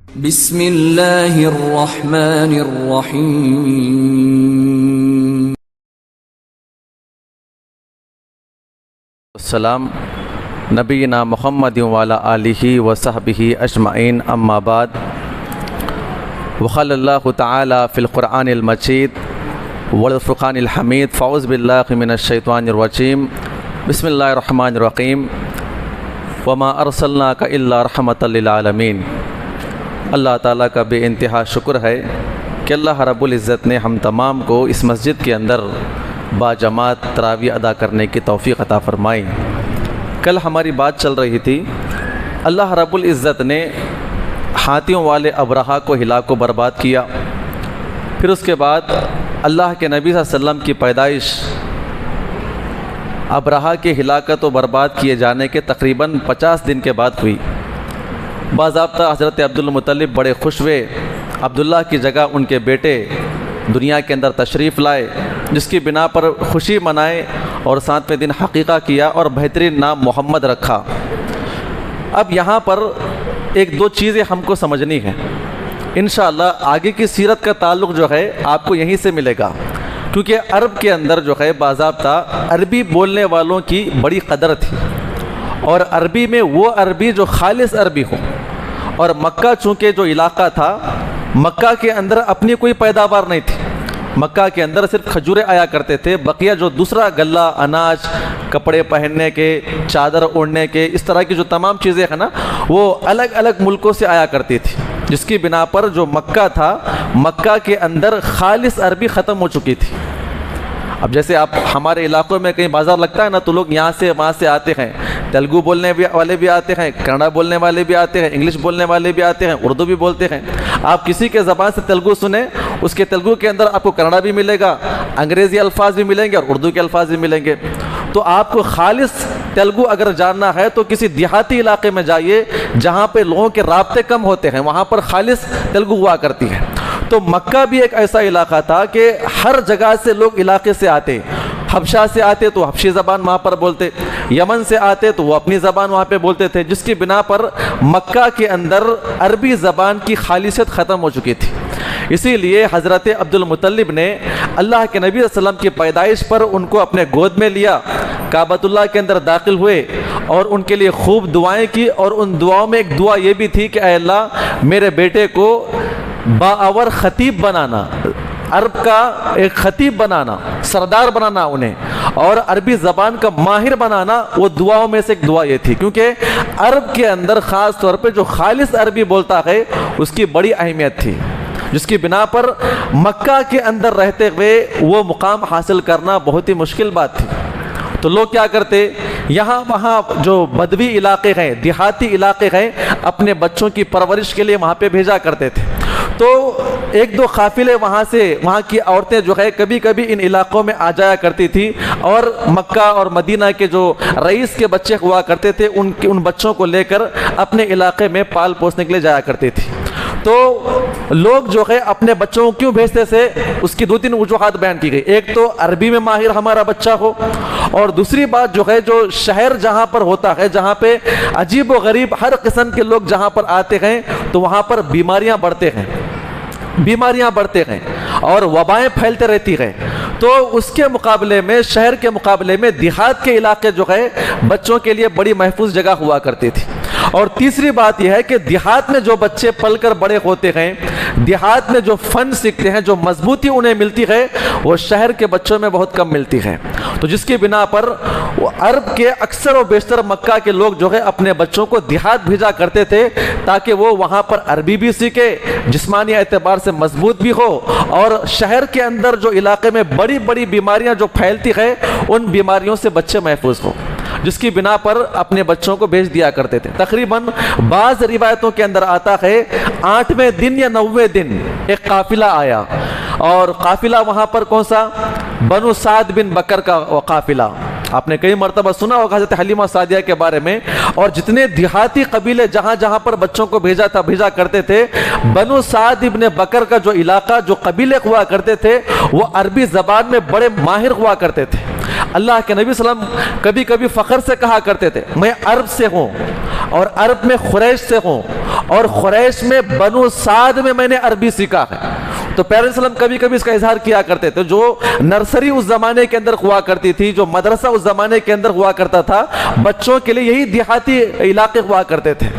بسم اللہ الرحمن الرحیم۔ السلام نبینا محمد وعلی آلہ وصحبہ اجمعین، اما بعد، وقال اللہ تعالی فی القرآن المجید والفرقان الحمید، فاعوذ باللہ من الشیطان الرجیم، بسم اللہ الرحمن الرحیم، وما ارسلناک الا رحمۃ للعالمین۔ اللہ تعالیٰ کا بے انتہا شکر ہے کہ اللہ رب العزت نے ہم تمام کو اس مسجد کے اندر باجماعت تراویح ادا کرنے کی توفیق عطا فرمائی۔ کل ہماری بات چل رہی تھی، اللہ رب العزت نے ہاتھیوں والے ابرہا کو ہلاک و برباد کیا، پھر اس کے بعد اللہ کے نبی صلی اللہ علیہ وسلم کی پیدائش ابرہا کے ہلاکت و برباد کیے جانے کے تقریباً 50 دن کے بعد ہوئی۔ باضابطہ حضرت عبدالمطلب بڑے خوش ہوئے، عبداللہ کی جگہ ان کے بیٹے دنیا کے اندر تشریف لائے، جس کی بنا پر خوشی منائے اور 7ویں دن حقیقہ کیا اور بہترین نام محمد رکھا۔ اب یہاں پر ایک دو چیزیں ہم کو سمجھنی ہیں، انشاءاللہ آگے کی سیرت کا تعلق جو ہے آپ کو یہیں سے ملے گا، کیونکہ عرب کے اندر جو ہے باضابطہ عربی بولنے والوں کی بڑی قدر تھی، اور عربی میں وہ عربی جو خالص عربی ہو، اور مکہ چونکہ جو علاقہ تھا، مکہ کے اندر اپنی کوئی پیداوار نہیں تھی، مکہ کے اندر صرف کھجورے آیا کرتے تھے، بقیہ جو دوسرا غلہ، اناج، کپڑے پہننے کے، چادر اوڑھنے کے، اس طرح کی جو تمام چیزیں ہیں نا، وہ الگ الگ ملکوں سے آیا کرتی تھی، جس کی بنا پر جو مکہ تھا، مکہ کے اندر خالص عربی ختم ہو چکی تھی۔ اب جیسے آپ ہمارے علاقوں میں کہیں بازار لگتا ہے نا، تو لوگ یہاں سے وہاں سے آتے ہیں، تیلگو بولنے والے بھی آتے ہیں، کنڑا بولنے والے بھی آتے ہیں، انگلش بولنے والے بھی آتے ہیں، اردو بھی بولتے ہیں۔ آپ کسی کے زبان سے تیلگو سنیں، اس کے تیلگو کے اندر آپ کو کنڑا بھی ملے گا، انگریزی الفاظ بھی ملیں گے اور اردو کے الفاظ بھی ملیں گے۔ تو آپ کو خالص تیلگو اگر جاننا ہے تو کسی دیہاتی علاقے میں جائیے جہاں پہ لوگوں کے رابطے کم ہوتے ہیں، وہاں پر خالص تیلگو ہوا کرتی ہے۔ تو مکہ بھی ایک ایسا علاقہ تھا کہ ہر جگہ سے لوگ علاقے سے آتے، حبشہ سے آتے تو حبشی زبان وہاں پر بولتے، یمن سے آتے تو وہ اپنی زبان وہاں پہ بولتے تھے، جس کی بنا پر مکہ کے اندر عربی زبان کی خالصیت ختم ہو چکی تھی۔ اسی لیے حضرت عبدالمطلب نے اللہ کے نبی صلی اللہ علیہ وسلم کی پیدائش پر ان کو اپنے گود میں لیا، کعبۃ اللہ کے اندر داخل ہوئے اور ان کے لیے خوب دعائیں کی، اور ان دعاؤں میں ایک دعا یہ بھی تھی کہ اے اللہ میرے بیٹے کو باآور خطیب بنانا، عرب کا ایک خطیب بنانا، سردار بنانا انہیں، اور عربی زبان کا ماہر بنانا۔ وہ دعاؤں میں سے ایک دعا یہ تھی، کیونکہ عرب کے اندر خاص طور پہ جو خالص عربی بولتا ہے اس کی بڑی اہمیت تھی، جس کی بنا پر مکہ کے اندر رہتے ہوئے وہ مقام حاصل کرنا بہت ہی مشکل بات تھی۔ تو لوگ کیا کرتے، یہاں وہاں جو بدوی علاقے ہیں، دیہاتی علاقے ہیں، اپنے بچوں کی پرورش کے لیے وہاں پہ بھیجا کرتے تھے۔ تو ایک دو قافلے وہاں سے، وہاں کی عورتیں جو ہے کبھی کبھی ان علاقوں میں آ جایا کرتی تھی، اور مکہ اور مدینہ کے جو رئیس کے بچے ہوا کرتے تھے ان بچوں کو لے کر اپنے علاقے میں پال پوسنے کے لیے جایا کرتی تھی۔ تو لوگ جو ہے اپنے بچوں کو کیوں بھیجتے تھے، اس کی 2-3 وجوہات بیان کی گئی۔ ایک تو عربی میں ماہر ہمارا بچہ ہو، اور دوسری بات جو ہے جو شہر جہاں پر ہوتا ہے، جہاں پہ عجیب و غریب ہر قسم کے لوگ جہاں پر آتے ہیں، تو وہاں پر بیماریاں بڑھتے ہیں اور وبائیں پھیلتے رہتی ہیں۔ تو اس کے مقابلے میں، شہر کے مقابلے میں دیہات کے علاقے جو ہے بچوں کے لیے بڑی محفوظ جگہ ہوا کرتی تھی۔ اور تیسری بات یہ ہے کہ دیہات میں جو بچے پل کر بڑے ہوتے ہیں، دیہات میں جو فن سیکھتے ہیں، جو مضبوطی انہیں ملتی ہے، وہ شہر کے بچوں میں بہت کم ملتی ہے۔ تو جس کی بنا پر وہ عرب کے اکثر و بیشتر مکہ کے لوگ جو ہے اپنے بچوں کو دیہات بھیجا کرتے تھے، تاکہ وہ وہاں پر عربی بھی سیکھے، جسمانی اعتبار سے مضبوط بھی ہو، اور شہر کے اندر جو علاقے میں بڑی بڑی بیماریاں جو پھیلتی ہیں، ان بیماریوں سے بچے محفوظ ہوں، جس کی بنا پر اپنے بچوں کو بھیج دیا کرتے تھے۔ تقریباً بعض روایتوں کے اندر آتا ہے 8ویں دن یا 9ویں دن ایک قافلہ آیا، اور قافلہ وہاں پر کون سا؟ بنو سعد بن بکر کا قافلہ۔ آپ نے کئی مرتبہ سنا ہوگا حضرت حلیمہ سعدیہ کے بارے میں، اور جتنے دیہاتی قبیلے جہاں جہاں پر بچوں کو بھیجا کرتے تھے، بنو سعد بن بکر کا جو علاقہ، جو قبیلے ہوا کرتے تھے، وہ عربی زبان میں بڑے ماہر ہوا کرتے تھے۔ اللہ کے نبی صلی اللہ علیہ وسلم کبھی کبھی فخر سے کہا کرتے تھے میں عرب سے ہوں اور عرب میں قریش سے ہوں اور قریش میں بنو سعد میں نے عربی سیکھا ہے. تو پیارے صلی اللہ علیہ وسلم کبھی کبھی اس کا اظہار کیا کرتے تھے. جو نرسری اس زمانے کے اندر ہوا کرتی تھی, جو مدرسہ اس زمانے کے اندر ہوا کرتا تھا, بچوں کے لیے یہی دیہاتی علاقے ہوا کرتے تھے.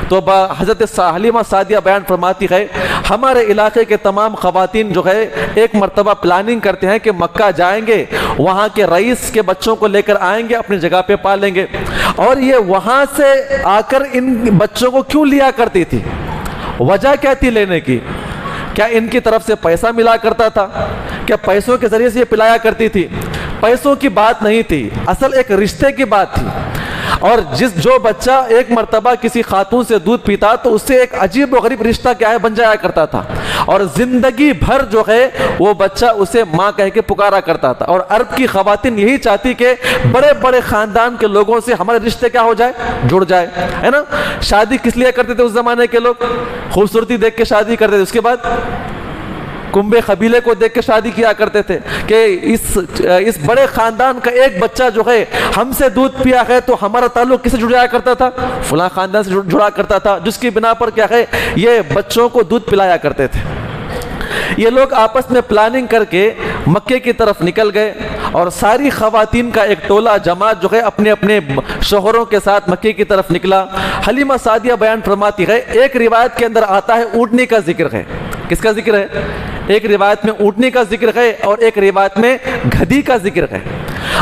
تو حضرت حلیمہ سعدیہ بیان فرماتی ہے ہمارے علاقے کے تمام خواتین جو ہے ایک مرتبہ پلاننگ کرتے ہیں کہ مکہ جائیں گے, وہاں کے رئیس کے بچوں کو لے کر آئیں گے, اپنی جگہ پہ پالیں گے. اور یہ وہاں سے آ کر ان بچوں کو کیوں لیا کرتی تھی, وجہ کیا تھی لینے کی؟ کیا ان کی طرف سے پیسہ ملا کرتا تھا؟ کیا پیسوں کے ذریعے سے یہ پلایا کرتی تھی؟ پیسوں کی بات نہیں تھی, اصل ایک رشتے کی بات تھی. اور جو بچہ ایک مرتبہ کسی خاتون سے دودھ پیتا تو اس سے ایک عجیب و غریب رشتہ کیا ہے بن جایا کرتا تھا, اور زندگی بھر جو ہے وہ بچہ اسے ماں کہہ کے پکارا کرتا تھا. اور عرب کی خواتین یہی چاہتی کہ بڑے بڑے خاندان کے لوگوں سے ہمارے رشتے کیا ہو جائے, جڑ جائے, ہے نا. شادی کس لیے کرتے تھے اس زمانے کے لوگ؟ خوبصورتی دیکھ کے شادی کرتے تھے, اس کے بعد کنبے قبیلے کو دیکھ کے شادی کیا کرتے تھے کہ اس بڑے خاندان کا ایک بچہ جو ہے ہم سے دودھ پیا ہے تو ہمارا تعلق کس سے جڑ جایا کرتا تھا؟ فلاں خاندان سے جڑا کرتا تھا, جس کی بنا پر کیا ہے یہ بچوں کو دودھ پلایا کرتے تھے. یہ لوگ آپس میں پلاننگ کر کے مکے کی طرف نکل گئے اور ساری خواتین کا ایک ٹولہ جماعت جو ہے اپنے اپنے شوہروں کے ساتھ مکے کی طرف نکلا. حلیمہ سعدیہ بیان فرماتی ہے ایک روایت کے اندر آتا ہے اونٹنی کا ذکر ہے. کس کا ذکر ہے؟ ایک روایت میں اونٹنی کا ذکر ہے اور ایک روایت میں گدھی کا ذکر ہے.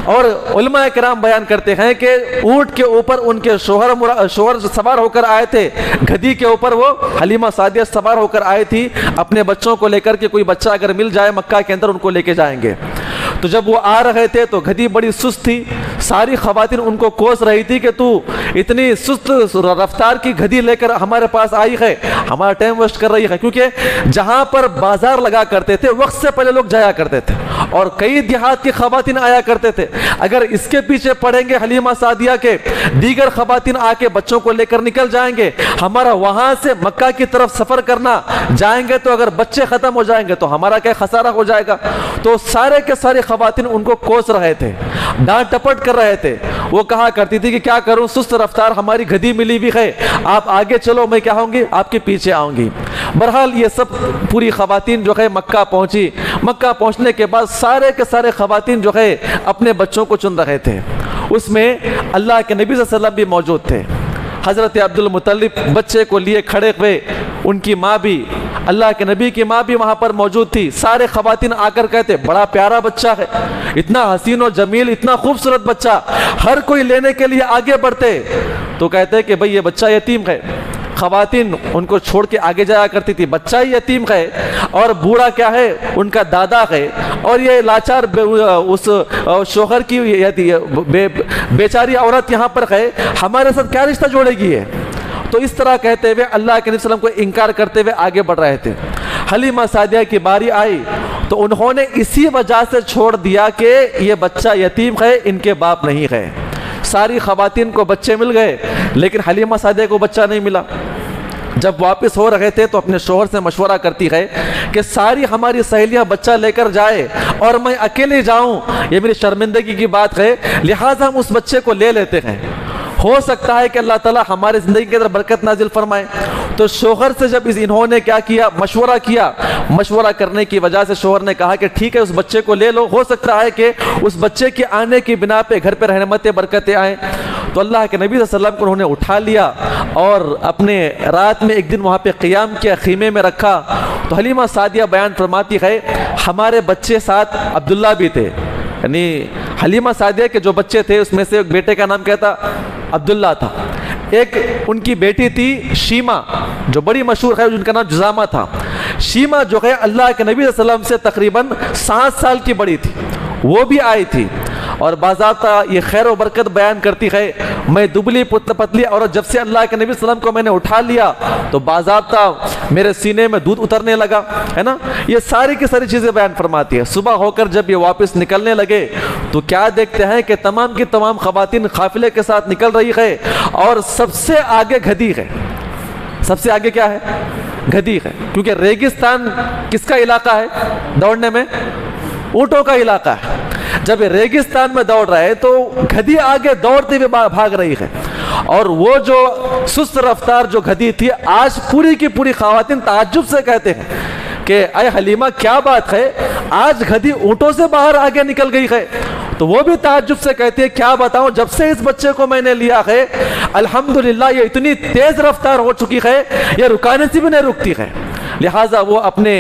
اور علماء کرام بیان کرتے ہیں کہ اونٹ کے اوپر ان کے شوہر سوار ہو کر آئے تھے, گدھی کے اوپر وہ حلیمہ سعدیہ سوار ہو کر آئی تھی اپنے بچوں کو لے کر کے. کوئی بچہ اگر مل جائے مکہ کے اندر ان کو لے کے جائیں گے. تو جب وہ آ رہے تھے تو گدھی بڑی سست تھی, ساری خواتین ان کو کوس رہی تھی کہ تو اتنی سست رفتار کی گدھی لے کر ہمارے پاس آئی ہے, ہمارا ٹائم ویسٹ کر رہی ہے. کیونکہ جہاں پر بازار لگا کرتے تھے وقت سے پہلے لوگ جایا کرتے تھے اور کئی دیہات کی خواتین آیا کرتے تھے. اگر اس کے پیچھے پڑیں گے حلیمہ سعدیہ کے دیگر خواتین آ کے بچوں کو لے کر نکل جائیں گے, ہمارا وہاں سے مکہ کی طرف سفر کرنا جائیں گے تو اگر بچے ختم ہو جائیں گے تو ہمارا کیا خسارہ ہو جائے گا. تو سارے کے سارے خواتین ان کو کوس رہے تھے, ڈانٹ ٹپٹ کر رہے تھے. وہ کہا کرتی تھی کہ کیا کروں, سست رفتار ہماری گدھی ملی بھی ہے, آپ آگے چلو میں کیا ہوں گی آپ کے پیچھے آؤں گی. بہرحال یہ سب پوری خواتین جو ہے مکہ پہنچی. مکہ پہنچنے کے بعد سارے کے سارے خواتین جو ہے اپنے بچوں کو چن رہے تھے. اس میں اللہ کے نبی صلی اللہ علیہ وسلم بھی موجود تھے. حضرت عبد المطلب بچے کو لیے کھڑے ہوئے, ان کی ماں بھی, اللہ کے نبی کی ماں بھی وہاں پر موجود تھی. سارے خواتین آ کر کہتے بڑا پیارا بچہ ہے, اتنا حسین و جمیل, اتنا خوبصورت بچہ. ہر کوئی لینے کے لیے آگے بڑھتے تو کہتے کہ بھئی یہ بچہ یتیم ہے. خواتین ان کو چھوڑ کے آگے جایا کرتی تھی, بچہ ہی یتیم ہے اور بوڑھا کیا ہے ان کا دادا ہے, اور یہ لاچار اس شوہر کی بیچاری عورت یہاں پر ہے, ہمارے ساتھ کیا رشتہ جوڑے گی ہے. تو اس طرح کہتے ہوئے اللہ کے نبی صلی اللہ علیہ وسلم کو انکار کرتے ہوئے آگے بڑھ رہے تھے. حلیمہ سعدیہ کی باری آئی تو انہوں نے اسی وجہ سے چھوڑ دیا کہ یہ بچہ یتیم ہے, ان کے باپ نہیں ہے. ساری خواتین کو بچے مل گئے لیکن حلیمہ سعدیہ کو بچہ نہیں ملا. جب واپس ہو رہے تھے تو اپنے شوہر سے مشورہ کرتی ہے کہ ساری ہماری سہیلیاں بچہ لے کر جائے اور میں اکیلے جاؤں, یہ میری شرمندگی کی بات ہے, لہٰذا ہم اس بچے کو لے لیتے ہیں, ہو سکتا ہے کہ اللہ تعالیٰ ہمارے زندگی کے اندر برکت نازل فرمائے. تو شوہر سے جب انہوں نے کیا کیا, مشورہ کیا. مشورہ کرنے کی وجہ سے شوہر نے کہا کہ ٹھیک ہے اس بچے کو لے لو, ہو سکتا ہے کہ اس بچے کے آنے کی بنا پہ گھر پہ رحمتیں برکتیں آئیں. تو اللہ کے نبی صلی اللہ علیہ وسلم کو انہوں نے اٹھا لیا اور اپنے رات میں ایک دن وہاں پہ قیام کیا, خیمے میں رکھا. تو حلیمہ سعدیہ بیان فرماتی ہے ہمارے بچے ساتھ عبداللہ بھی تھے, یعنی حلیمہ سعدیہ کے جو بچے تھے اس میں سے ایک بیٹے کا نام کیا تھا, عبداللہ تھا. ایک ان کی بیٹی تھی شیمہ جو بڑی مشہور ہے, جن کا نام جزامہ تھا. شیمہ جو ہے اللہ کے نبی صلی اللہ علیہ وسلم سے تقریباً 7 سال کی بڑی تھی, وہ بھی آئی تھی. اور باضابطہ یہ خیر و برکت بیان کرتی ہے میں دبلی پتلی عورت جب سے اللہ کے نبی صلی اللہ علیہ وسلم کو میں نے اٹھا لیا تو باضابطہ میرے سینے میں دودھ اترنے لگا, ہے نا. یہ ساری کی ساری چیزیں بیان فرماتی ہے. صبح ہو کر جب یہ واپس نکلنے لگے تو کیا دیکھتے ہیں کہ تمام کی تمام خواتین قافلے کے ساتھ نکل رہی ہے اور سب سے آگے گدھی ہے. سب سے آگے کیا ہے, گدھی ہے. کیونکہ ریگستان کس کا علاقہ ہے, دوڑنے میں اونٹوں کا علاقہ ہے. جب یہ ریگستان میں دوڑ رہے تو گدھی آگے دوڑتے ہوئے بھاگ رہی ہے، اور وہ جو سست رفتار جو گدھی تھی، آج پوری کی پوری خواتین تعجب سے کہتے ہیں کہ اے حلیمہ کیا بات ہے، آج گدھی اونٹوں سے باہر آگے نکل گئی ہے۔ تو وہ بھی تعجب سے کہتے ہیں کیا بتاؤں، جب سے اس بچے کو میں نے لیا ہے الحمدللہ یہ اتنی تیز رفتار ہو چکی ہے، یہ رکانے سے بھی نہیں رکتی ہے۔ لہٰذا وہ اپنے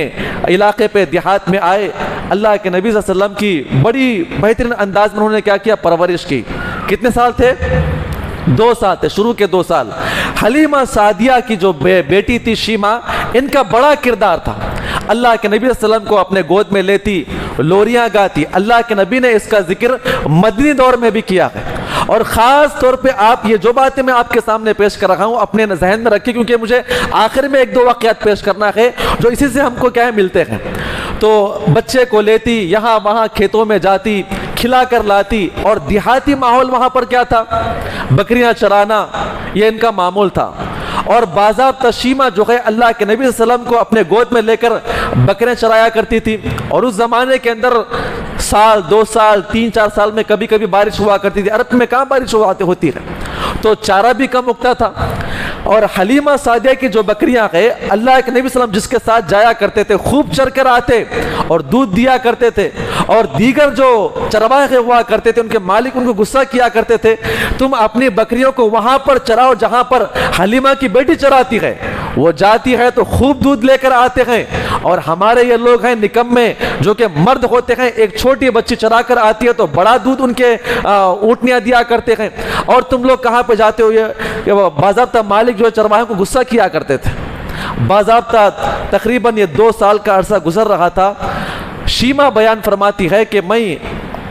علاقے پہ دیہات میں آئے، اللہ کے نبی صلی اللہ علیہ وسلم کی بڑی بہترین انداز میں انہوں نے کیا کیا، پرورش کی۔ کتنے سال تھے؟ 2 سال تھے، شروع کے 2 سال۔ حلیمہ سعدیہ کی جو بیٹی تھی شیمہ، ان کا بڑا کردار تھا۔ اللہ کے نبی صلی اللہ علیہ وسلم کو اپنے گود میں لیتی، لوریاں گاتی۔ اللہ کے نبی نے اس کا ذکر مدنی دور میں بھی کیا ہے، اور خاص طور پہ آپ یہ جو باتیں میں آپ کے سامنے پیش کر رہا ہوں اپنے ذہن میں رکھیں، کیونکہ مجھے آخر میں 1-2 واقعات پیش کرنا ہے جو اسی سے ہم کو کیا ہے ملتے ہیں۔ تو بچے کو لیتی، یہاں وہاں کھیتوں میں جاتی، کھلا کر لاتی، اور دیہاتی ماحول وہاں پر کیا تھا، بکریاں چرانا یہ ان کا معمول تھا۔ اور باضابطہ شیمہ جو ہے اللہ کے نبی صلی اللہ علیہ وسلم کو اپنے گود میں لے کر بکریاں چرایا کرتی تھی، اور اس زمانے کے اندر سال 2 سال 3-4 سال میں کبھی کبھی بارش ہوا کرتی تھی۔ عرب میں کہاں بارش ہوتی ہے، تو چارہ بھی کم اگتا تھا۔ اور حلیمہ سعدیہ کی جو بکریاں ہیں، اللہ کے نبی صلی اللہ علیہ وسلم جس کے ساتھ جایا کرتے تھے، خوب چر کر آتے اور دودھ دیا کرتے تھے، اور دیگر جو چرواہے ہوا کرتے تھے ان کے مالک ان کو غصہ کیا کرتے تھے، تم اپنی بکریوں کو وہاں پر چراؤ جہاں پر حلیمہ کی بیٹی چراتی ہے۔ وہ جاتی ہے تو خوب دودھ لے کر آتے ہیں، اور ہمارے یہ لوگ ہیں نکمے جو کہ مرد ہوتے ہیں، ایک چھوٹی بچی چرا کر آتی ہے تو بڑا دودھ ان کے اونٹنیاں دیا کرتے ہیں، اور تم لوگ کہاں پہ جاتے ہو؟ یہ باضابطہ مالک جو چرواہوں کو غصہ کیا کرتے تھے۔ باضابطہ تقریباً یہ 2 سال کا عرصہ گزر رہا تھا۔ شیمہ بیان فرماتی ہے کہ میں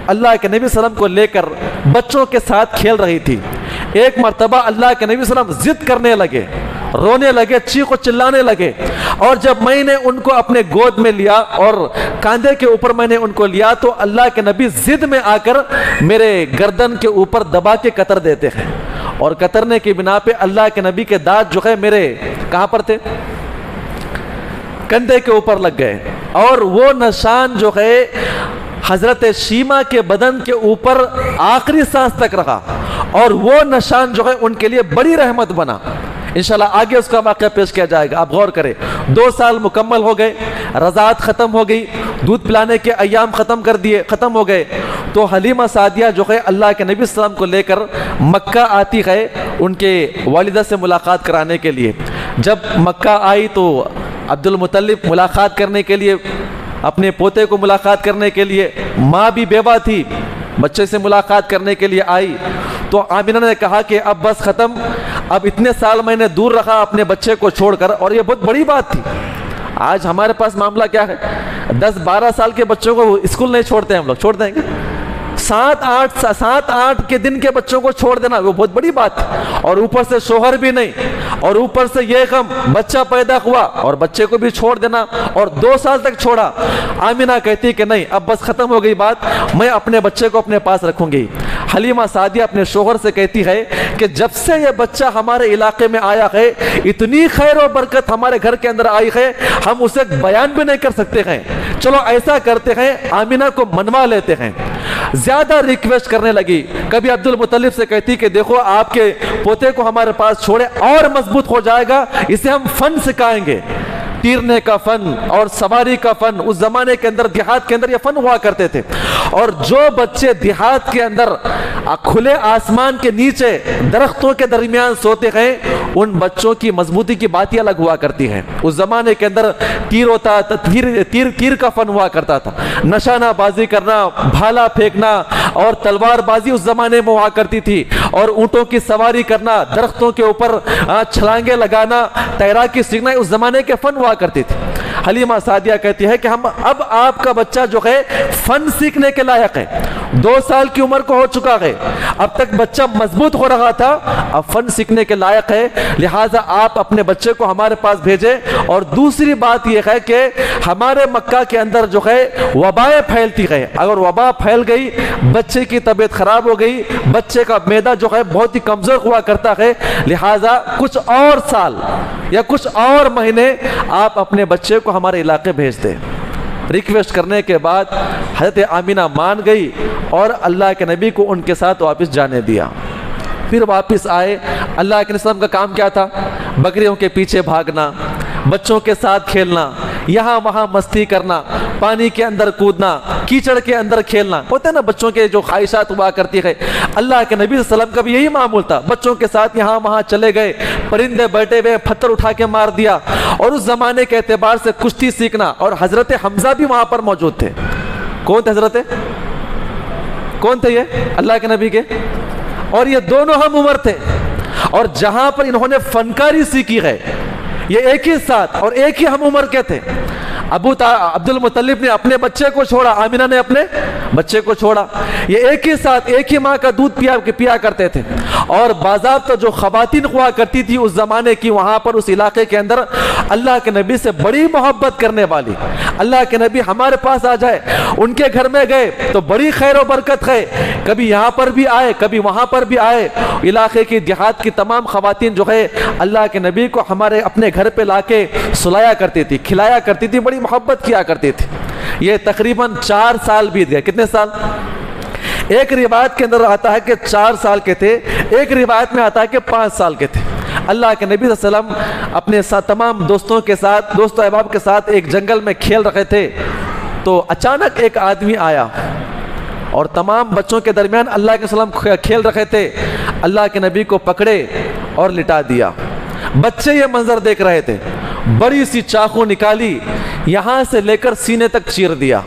اللہ کے نبی صلی اللہ علیہ وسلم کو لے کر بچوں کے ساتھ کھیل رہی تھی۔ ایک مرتبہ اللہ کے نبی صلی اللہ علیہ وسلم ضد کرنے لگے، رونے لگے، چیخ و چلانے لگے، اور جب میں نے ان کو اپنے گود میں لیا اور کاندھے کے اوپر میں نے ان کو لیا تو اللہ کے نبی ضد میں آ کر میرے گردن کے اوپر دبا کے قطر دیتے ہیں، اور قطرنے کی بنا پہ اللہ کے نبی کے دانت جو ہے میرے کہاں پر تھے؟ کندھے کے اوپر لگ گئے، اور وہ نشان جو ہے حضرت شیمہ کے بدن کے اوپر آخری سانس تک رہا، اور وہ نشان جو ہے ان کے لیے بڑی رحمت بنا۔ انشاءاللہ آگے اس کا واقعہ پیش کیا جائے گا، آپ غور کریں۔ 2 سال مکمل ہو گئے، رضاعت ختم ہو گئی، دودھ پلانے کے ایام ختم ہو گئے، تو حلیمہ سعدیہ جو ہے اللہ کے نبی صلی اللہ علیہ وسلم کو لے کر مکہ آتی ہے ان کے والدہ سے ملاقات کرانے کے لیے۔ جب مکہ آئی تو عبد المطلب ملاقات کرنے کے لیے، اپنے پوتے کو ملاقات کرنے کے لیے، ماں بھی بیوہ تھی، بچے سے ملاقات کرنے کے لیے آئی، تو آمینہ نے کہا کہ اب بس ختم، اب اتنے سال میں نے دور رہا اپنے بچے کو چھوڑ کر، اور یہ بہت بڑی بات تھی۔ آج ہمارے پاس معاملہ کیا ہے، 10-12 سال کے بچوں کو اسکول نہیں چھوڑتے، ہم لوگ چھوڑ دیں گے۔ 7-8 کے دن کے بچوں کو چھوڑ دینا وہ بہت بڑی بات ہے، اور اوپر سے شوہر بھی نہیں، اور اوپر سے یہ غم بچہ پیدا ہوا اور بچے کو بھی چھوڑ دینا، اور 2 سال تک چھوڑا۔ آمینہ کہتی کہ نہیں، اب بس ختم ہو گئی بات، میں اپنے بچے کو اپنے پاس رکھوں گی۔ حلیمہ سعدیہ اپنے شوہر سے کہتی ہے کہ جب سے یہ بچہ ہمارے علاقے میں آیا ہے، اتنی خیر و برکت ہمارے گھر کے اندر آئی ہے، ہم اسے بیان بھی نہیں کر سکتے ہیں، چلو ایسا کرتے ہیں آمینہ کو منوا لیتے ہیں۔ زیادہ ریکویسٹ کرنے لگی، کبھی عبد المطلب سے کہتی کہ دیکھو آپ کے پوتے کو ہمارے پاس چھوڑے اور مضبوط ہو جائے گا، اسے ہم فن سکھائیں گے، تیرنے کا فن اور سواری کا فن۔ اس زمانے کے اندر دیہات کے اندر یہ فن ہوا کرتے تھے، اور جو بچے دیہات کے اندر کھلے آسمان کے نیچے درختوں کے درمیان سوتے ہیں، ان بچوں کی مضبوطی کی بات ہی الگ ہوا کرتی ہے۔ اس زمانے کے اندر تیر کا فن ہوا کرتا تھا، نشانہ بازی کرنا، بھالا پھینکنا اور تلوار بازی اس زمانے میں ہوا کرتی تھی، اور اونٹوں کی سواری کرنا، درختوں کے اوپر چھلانگیں لگانا، تیراکی سیکھنا اس زمانے کے فن ہوا کرتی تھی۔ حلیمہ سعدیہ کہتی ہے کہ اب آپ کا بچہ جو ہے فن سیکھنے کے لائق ہے، 2 سال کی عمر کو ہو چکا ہے، اب تک بچہ مضبوط ہو رہا تھا، اب فن سیکھنے کے لائق ہے، لہٰذا آپ اپنے بچے کو ہمارے پاس بھیجیں۔ اور دوسری بات یہ ہے کہ ہمارے مکہ کے اندر جو ہے وبائیں پھیلتی ہے، اگر وبا پھیل گئی، بچے کی طبیعت خراب ہو گئی، بچے کا معدہ جو ہے بہت ہی کمزور ہوا کرتا ہے، لہٰذا کچھ اور سال یا کچھ اور مہینے آپ اپنے بچے کو ہمارے علاقے بھیج دیں۔ ریکویسٹ کرنے کے بعد حضرت آمینہ مان گئی اور اللہ کے نبی کو ان کے ساتھ واپس جانے دیا۔ پھر واپس آئے۔ اللہ کے نبی کا کام کیا تھا؟ بکریوں کے پیچھے بھاگنا، بچوں کے ساتھ کھیلنا، یہاں وہاں مستی کرنا، پانی کے اندر کودنا، کیچڑ کے اندر کھیلنا، ہوتے ہیں نا بچوں کے جو خواہشات ہوا کرتی ہے۔ اللہ کے نبی صلی اللہ علیہ وسلم کا بھی یہی معمول تھا، بچوں کے ساتھ یہاں وہاں چلے گئے، پرندے بیٹھے ہوئے پتھر اٹھا کے مار دیا، اور اس زمانے کے اعتبار سے کشتی سیکھنا۔ اور حضرت حمزہ بھی وہاں پر موجود تھے۔ کون تھے حضرت؟ کون تھے یہ؟ اللہ کے نبی کے۔ اور یہ دونوں ہم عمر تھے، اور جہاں پر انہوں نے فنکاری سیکھی ہے یہ ایک ہی ساتھ اور ایک ہی ہم عمر کے تھے۔ عبد المطلب نے اپنے بچے کو چھوڑا، آمینہ نے اپنے بچے کو چھوڑا، یہ ایک ہی ساتھ ایک ہی ماں کا دودھ پیا کرتے تھے۔ اور باضابطہ جو خواتین ہوا کرتی تھی اس زمانے کی، وہاں پر اس علاقے کے اندر اللہ کے نبی سے بڑی محبت کرنے والی، اللہ کے نبی ہمارے پاس آ جائے، ان کے گھر میں گئے تو بڑی خیر و برکت ہے، کبھی یہاں پر بھی آئے کبھی وہاں پر بھی آئے۔ علاقے کی دیہات کی تمام خواتین جو ہے اللہ کے نبی کو ہمارے اپنے گھر پہ لا کے سلایا کرتی تھی، کھلایا کرتی تھی، بڑی محبت کیا کرتی تھی۔ یہ تقریباً 4 سال بیت گئے۔ کتنے سال؟ ایک روایت کے اندر آتا ہے کہ 4 سال کے تھے، ایک روایت میں آتا ہے کہ 5 سال کے تھے۔ اللہ کے نبی صلی اللہ علیہ وسلم اپنے ساتھ تمام دوستوں کے ساتھ، دوست و احباب کے ساتھ ایک جنگل میں کھیل رہے تھے، تو اچانک ایک آدمی آیا اور تمام بچوں کے درمیان اللہ کے سلام کھیل رہے تھے، اللہ کے نبی کو پکڑے اور لٹا دیا۔ بچے یہ منظر دیکھ رہے تھے، بڑی سی چاقو نکالی، یہاں سے لے کر سینے تک چیر دیا،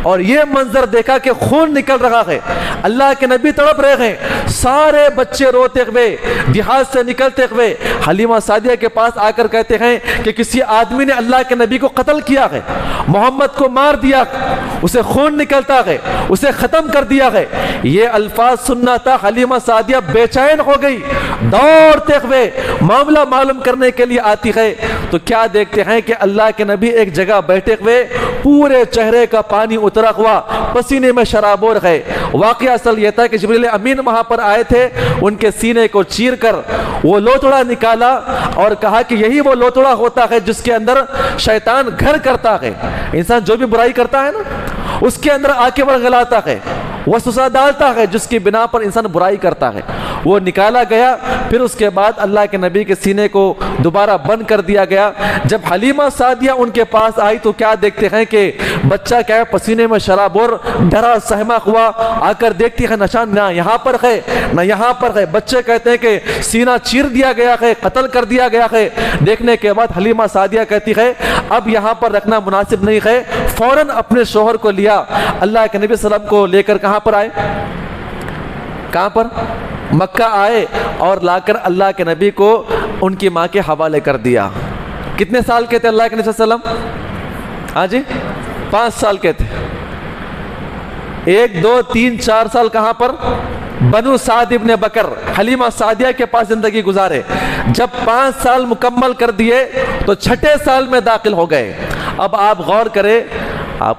اور یہ منظر دیکھا کہ خون نکل رہا ہے، اللہ کے نبی تڑپ رہے ہیں، سارے بچے روتے ہوئے دیہات سے نکلتے ہوئے حلیمہ سعدیہ کے پاس آ کر کہتے ہیں کہ کسی آدمی نے اللہ کے نبی کو قتل کیا ہے، محمد کو مار دیا، اسے خون نکلتا ہے، اسے ختم کر دیا ہے۔ یہ الفاظ سننا تھا، حلیمہ سعدیہ بے چین ہو گئی، دوڑتے ہوئے معاملہ معلوم کرنے کے لیے آتی ہے، تو کیا دیکھتے ہیں کہ اللہ کے نبی ایک جگہ بیٹھے ہوئے، پورے چہرے کا پانی اترا ہوا، پسینے میں شرابور ہے۔ واقعہ اصل یہ تھا کہ جبریل امین وہاں پر آئے تھے، ان کے سینے کو چیر کر وہ لوتڑا نکالا اور کہا کہ یہی وہ لوتڑا ہوتا ہے جس کے اندر شیطان گھر کرتا ہے، انسان جو بھی برائی کرتا ہے نا اس کے اندر آ کے ورگلاتا ہے، وسوسہ ڈالتا ہے، جس کی بنا پر انسان برائی کرتا ہے۔ وہ نکالا گیا، پھر اس کے بعد اللہ کے نبی کے سینے کو دوبارہ بند کر دیا گیا۔ جب حلیمہ سعدیہ ان کے پاس آئی تو کیا دیکھتے ہیں کہ بچہ کیا ہے، پسینے میں شرابور، ڈرا سہما ہوا، آ کر دیکھتی ہے نشان نہ یہاں پر ہے نہ یہاں پر ہے۔ بچے کہتے ہیں کہ سینہ چیر دیا گیا ہے، قتل کر دیا گیا ہے۔ دیکھنے کے بعد حلیمہ سعدیہ کہتی ہے اب یہاں پر رکھنا مناسب نہیں ہے، فوراً اپنے شوہر کو لیا، اللہ کے نبی صلی اللہ علیہ وسلم کو لے کر کہاں پر آئے؟ کہاں پر؟ مکہ آئے، اور لا کر اللہ کے نبی کو ان کی ماں کے حوالے کر دیا۔ کتنے سال کے تھے اللہ کے نبی صلی اللہ علیہ وسلم؟ ہاں جی 5 سال کے تھے۔ 1 2 3 4 سال کہاں پر؟ بنو سعد ابن بکر، حلیمہ سعدیہ کے پاس زندگی گزارے۔ جب 5 سال مکمل کر دیے تو 6 سال میں داخل ہو گئے۔ اب آپ غور کریں، آپ